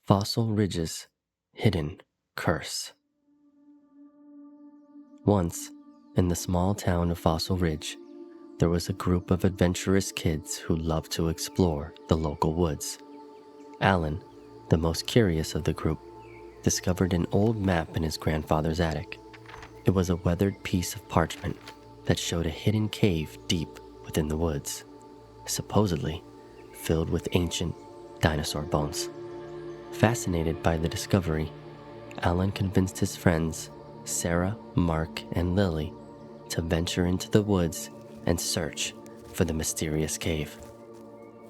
Fossil Ridge's Hidden Curse. Once, in the small town of Fossil Ridge, there was a group of adventurous kids who loved to explore the local woods. Alan, the most curious of the group, discovered an old map in his grandfather's attic. It was a weathered piece of parchment that showed a hidden cave deep within the woods, supposedly filled with ancient dinosaur bones. Fascinated by the discovery, Alan convinced his friends, Sarah, Mark, and Lily, to venture into the woods and search for the mysterious cave.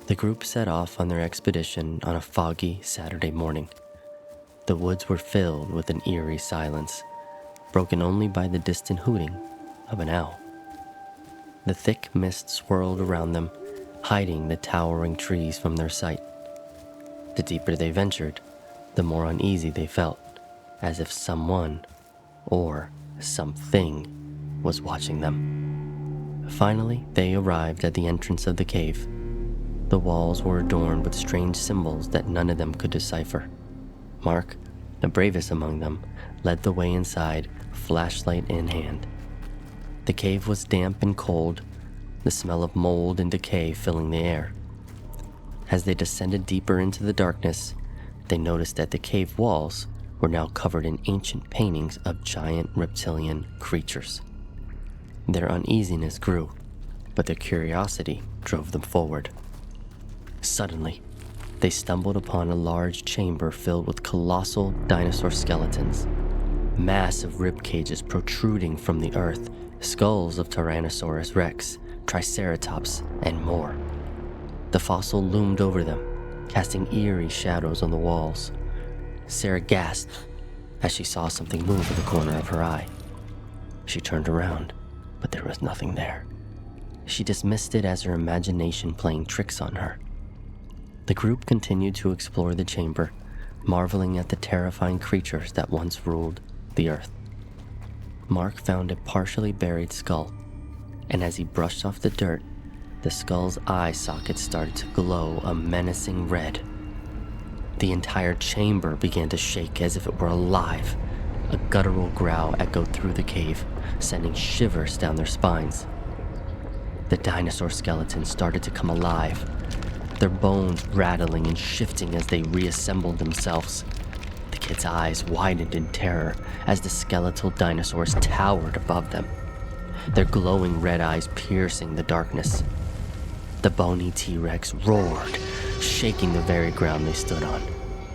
The group set off on their expedition on a foggy Saturday morning. The woods were filled with an eerie silence, broken only by the distant hooting of an owl. The thick mist swirled around them, hiding the towering trees from their sight. The deeper they ventured, the more uneasy they felt, as if someone or something was watching them. Finally, they arrived at the entrance of the cave. The walls were adorned with strange symbols that none of them could decipher. Mark, the bravest among them, led the way inside, flashlight in hand. The cave was damp and cold, the smell of mold and decay filling the air. As they descended deeper into the darkness, they noticed that the cave walls were now covered in ancient paintings of giant reptilian creatures. Their uneasiness grew, but their curiosity drove them forward. Suddenly, they stumbled upon a large chamber filled with colossal dinosaur skeletons, massive rib cages protruding from the earth, skulls of Tyrannosaurus rex, Triceratops, and more. The fossil loomed over them, casting eerie shadows on the walls. Sarah gasped as she saw something move in the corner of her eye. She turned around, but there was nothing there. She dismissed it as her imagination playing tricks on her. The group continued to explore the chamber, marveling at the terrifying creatures that once ruled the earth. Mark found a partially buried skull, and as he brushed off the dirt, the skull's eye sockets started to glow a menacing red. The entire chamber began to shake as if it were alive. A guttural growl echoed through the cave, sending shivers down their spines. The dinosaur skeletons started to come alive, their bones rattling and shifting as they reassembled themselves. The kids' eyes widened in terror as the skeletal dinosaurs towered above them, their glowing red eyes piercing the darkness. The bony T-Rex roared, shaking the very ground they stood on.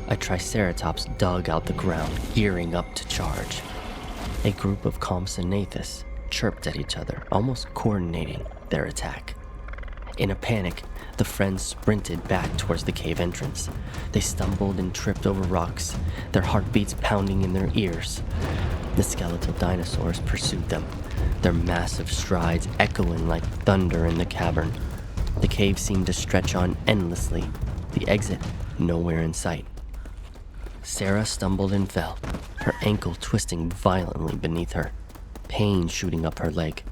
A Triceratops dug out the ground, gearing up to charge. A group of Compsognathus chirped at each other, almost coordinating their attack. In a panic, the friends sprinted back towards the cave entrance. They stumbled and tripped over rocks, their heartbeats pounding in their ears. The skeletal dinosaurs pursued them, their massive strides echoing like thunder in the cavern. The cave seemed to stretch on endlessly, the exit nowhere in sight. Sarah stumbled and fell, her ankle twisting violently beneath her, pain shooting up her leg.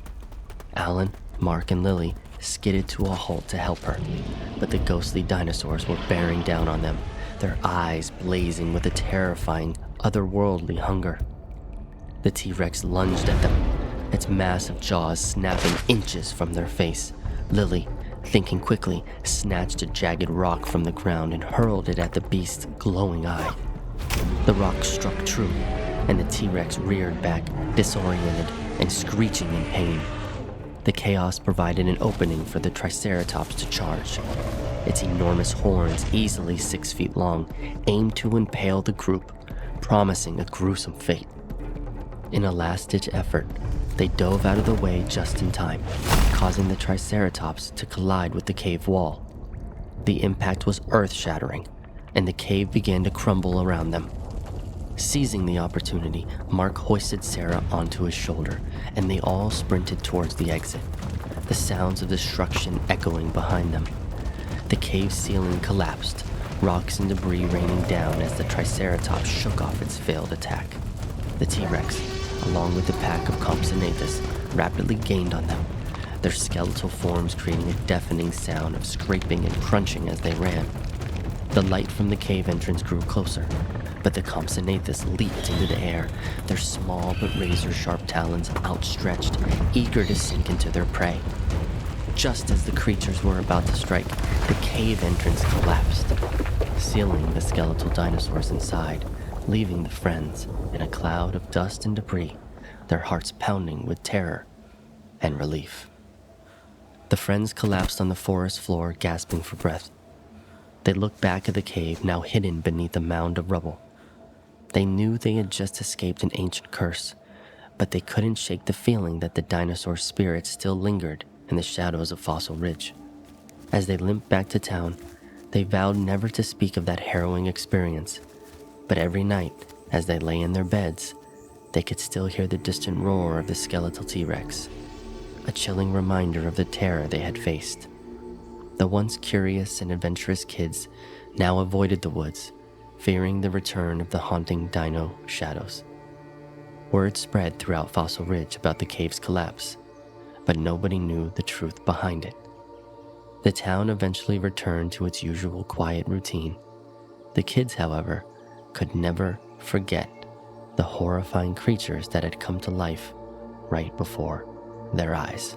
Alan, Mark, and Lily skidded to a halt to help her, but the ghostly dinosaurs were bearing down on them, their eyes blazing with a terrifying, otherworldly hunger. The T-Rex lunged at them, its massive jaws snapping inches from their face. Lily, thinking quickly, snatched a jagged rock from the ground and hurled it at the beast's glowing eye. The rock struck true, and the T-Rex reared back, disoriented and screeching in pain. The chaos provided an opening for the Triceratops to charge. Its enormous horns, easily 6 feet long, aimed to impale the group, promising a gruesome fate. In a last-ditch effort, they dove out of the way just in time, causing the Triceratops to collide with the cave wall. The impact was earth-shattering, and the cave began to crumble around them. Seizing the opportunity, Mark hoisted Sarah onto his shoulder, and they all sprinted towards the exit, the sounds of destruction echoing behind them. The cave ceiling collapsed, rocks and debris raining down as the Triceratops shook off its failed attack. The T-Rex, along with the pack of Compsognathus, rapidly gained on them, their skeletal forms creating a deafening sound of scraping and crunching as they ran. The light from the cave entrance grew closer, but the Compsognathus leaped into the air, their small but razor-sharp talons outstretched, eager to sink into their prey. Just as the creatures were about to strike, the cave entrance collapsed, sealing the skeletal dinosaurs inside, leaving the friends in a cloud of dust and debris, their hearts pounding with terror and relief. The friends collapsed on the forest floor, gasping for breath. They looked back at the cave, now hidden beneath a mound of rubble. They knew they had just escaped an ancient curse, but they couldn't shake the feeling that the dinosaur spirit still lingered in the shadows of Fossil Ridge. As they limped back to town, they vowed never to speak of that harrowing experience. But every night, as they lay in their beds, they could still hear the distant roar of the skeletal T-Rex, a chilling reminder of the terror they had faced. The once curious and adventurous kids now avoided the woods, fearing the return of the haunting dino shadows. Word spread throughout Fossil Ridge about the cave's collapse, but nobody knew the truth behind it. The town eventually returned to its usual quiet routine. The kids, however, could never forget the horrifying creatures that had come to life right before their eyes.